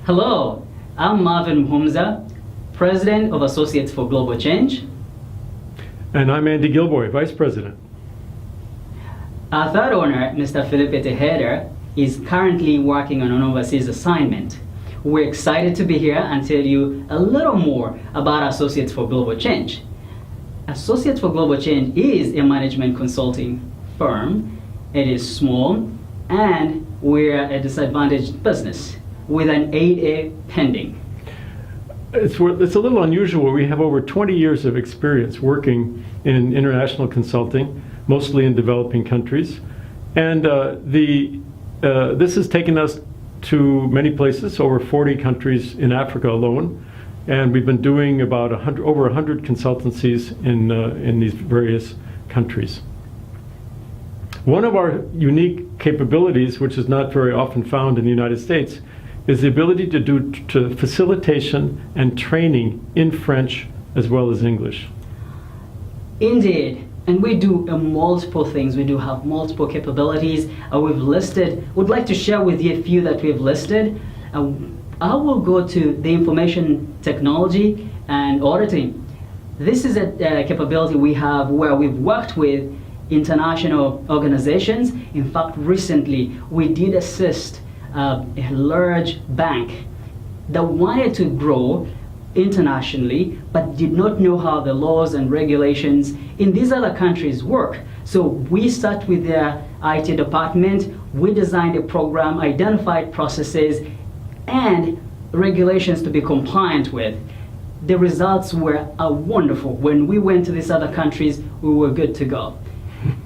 Hello, I'm Marvin Mhumza, President of Associates for Global Change. And I'm Andy Gilboy, Vice President. Our third owner, Mr. Felipe Tejeda, is currently working on an overseas assignment. We're excited to be here and tell you a little more about Associates for Global Change. Associates for Global Change is a management consulting firm. It is small, and we're a disadvantaged business with an 8A pending. It's a little unusual. We have over 20 years of experience working in international consulting, mostly in developing countries. And this has taken us to many places, over 40 countries in Africa alone. And we've been doing about over 100 consultancies in these various countries. One of our unique capabilities, which is not very often found in the United States, is the ability to do facilitation and training in French as well as English. Indeed, and we do multiple things. We do have multiple capabilities. Would like to share with you a few that we've listed. I will go to the information technology and auditing. This is a capability we have where we've worked with international organizations. In fact, recently we did assist a large bank that wanted to grow internationally but did not know how the laws and regulations in these other countries work. So we sat with their IT department, we designed a program, identified processes and regulations to be compliant with. The results were wonderful. When we went to these other countries, we were good to go.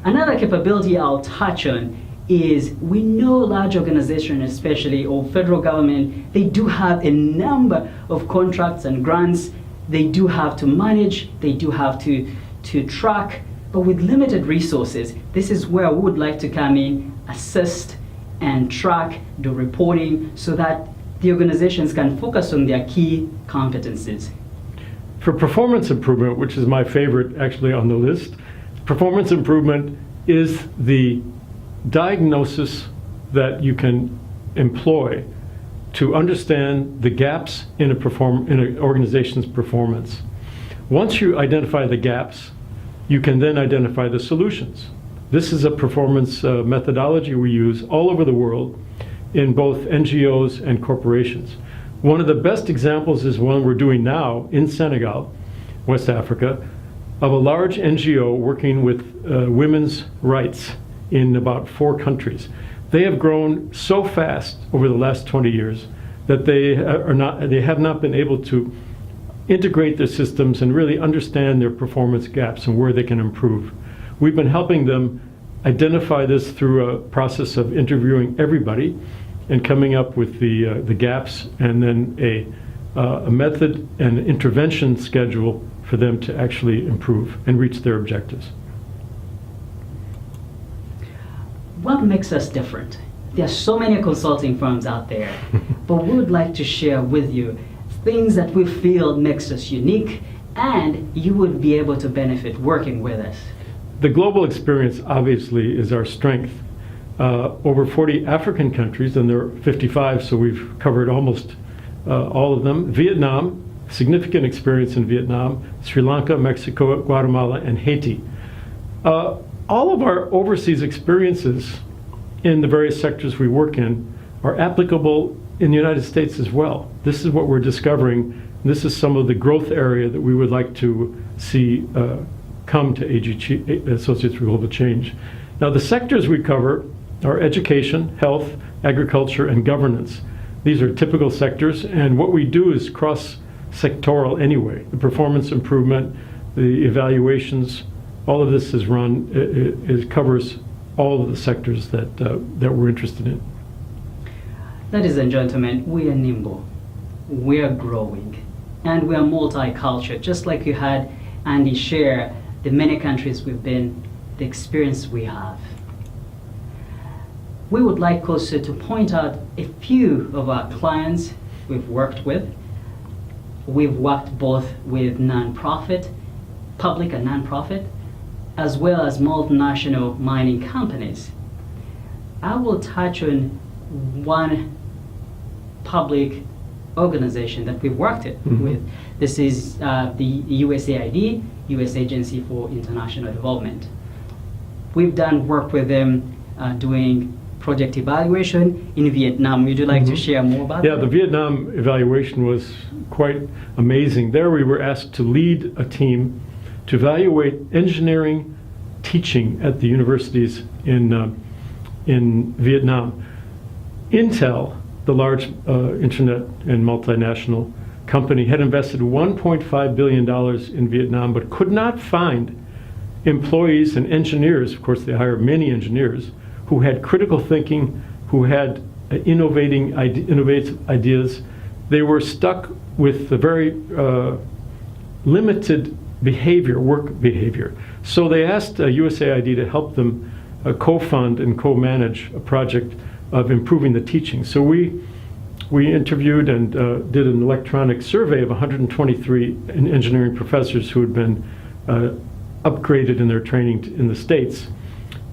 Another capability I'll touch on is we know large organizations, especially or federal government, they do have a number of contracts and grants. They do have to manage, they do have to track, but with limited resources, this is where we would like to come in, assist and track the reporting so that the organizations can focus on their key competencies. For performance improvement, which is my favorite actually on the list, performance improvement is the diagnosis that you can employ to understand the gaps in an organization's performance. Once you identify the gaps, you can then identify the solutions. This is a performance methodology we use all over the world in both NGOs and corporations. One of the best examples is one we're doing now in Senegal, West Africa, of a large NGO working with women's rights in about 4 countries. They have grown so fast over the last 20 years that they have not been able to integrate their systems and really understand their performance gaps and where they can improve. We've been helping them identify this through a process of interviewing everybody and coming up with the gaps and then a method and intervention schedule for them to actually improve and reach their objectives. What makes us different? There are so many consulting firms out there, but we would like to share with you things that we feel makes us unique and you would be able to benefit working with us. The global experience obviously is our strength. Over 40 African countries, and there are 55, so we've covered almost all of them. Vietnam, significant experience in Vietnam, Sri Lanka, Mexico, Guatemala, and Haiti. All of our overseas experiences in the various sectors we work in are applicable in the United States as well. This is what we're discovering. This is some of the growth area that we would like to see come to AGC, Associates for Global Change. Now the sectors we cover are education, health, agriculture, and governance. These are typical sectors, and what we do is cross-sectoral anyway. The performance improvement, the evaluations, all of this is it covers all of the sectors that we're interested in. Ladies and gentlemen, we are nimble, we are growing, and we are multicultural, just like you had Andy share the many countries we've been, the experience we have. We would like also to point out a few of our clients we've worked with. We've worked both with nonprofit, public and nonprofit, as well as multinational mining companies. I will touch on one public organization that we've worked with. This is the USAID, U.S. Agency for International Development. We've done work with them doing project evaluation in Vietnam. Would you like to share more about that? Yeah, the Vietnam evaluation was quite amazing. There we were asked to lead a team to evaluate engineering teaching at the universities in Vietnam. Intel, the large internet and multinational company, had invested $1.5 billion in Vietnam, but could not find employees and engineers. Of course, they hired many engineers who had critical thinking, who had innovative ideas. They were stuck with the very limited work behavior. So they asked USAID to help them co-fund and co-manage a project of improving the teaching. So we interviewed and did an electronic survey of 123 engineering professors who had been upgraded in their training in the States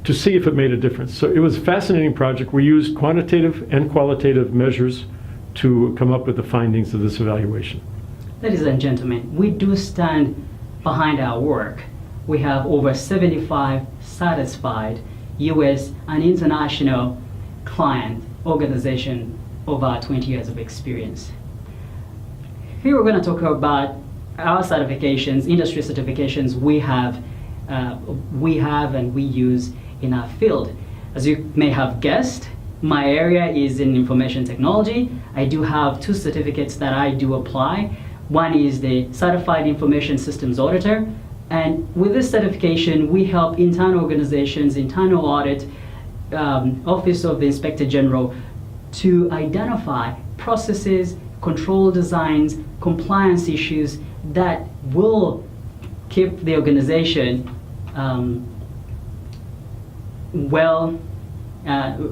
to see if it made a difference. So it was a fascinating project. We used quantitative and qualitative measures to come up with the findings of this evaluation. Ladies and gentlemen, we do stand behind our work. We have over 75 satisfied U.S. and international client organization over 20 years of experience. Here we're going to talk about our certifications, industry certifications we have and we use in our field. As you may have guessed, my area is in information technology. I do have 2 certificates that I do apply. One is the Certified Information Systems Auditor, and with this certification we help internal organizations, internal audit, Office of the Inspector General to identify processes, control designs, compliance issues that will keep the organization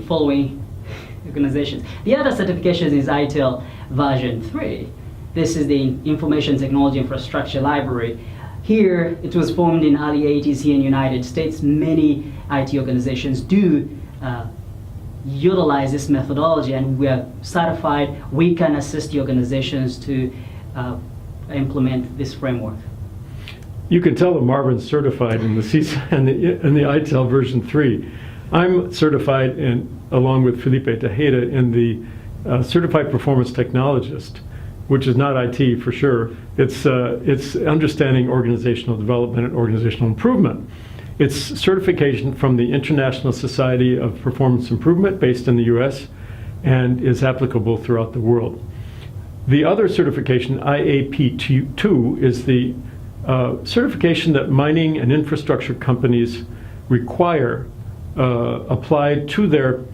following organizations. The other certification is ITIL version 3. This is the Information Technology Infrastructure Library. Here, it was formed in early 80s here in the United States. Many IT organizations do utilize this methodology, and we are certified. We can assist the organizations to implement this framework. You can tell that Marvin's certified in the ITEL version 3. I'm certified along with Felipe Tejeda in the Certified Performance Technologist, which is not IT for sure. It's understanding organizational development and organizational improvement. It's certification from the International Society of Performance Improvement based in the US and is applicable throughout the world. The other certification, IAP2, is the certification that mining and infrastructure companies require applied to their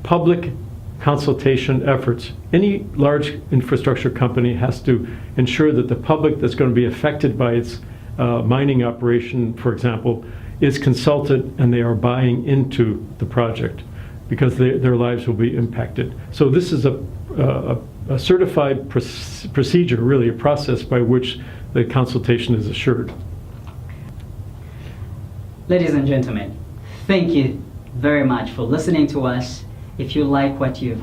public consultation efforts. Any large infrastructure company has to ensure that the public that's going to be affected by its mining operation, for example, is consulted and they are buying into the project because their lives will be impacted. So this is a certified procedure, really a process by which the consultation is assured. Ladies and gentlemen, thank you very much for listening to us. If you like what you've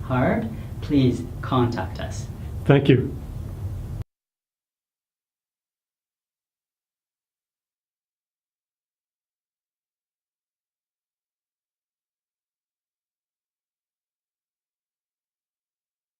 heard, please contact us. Thank you.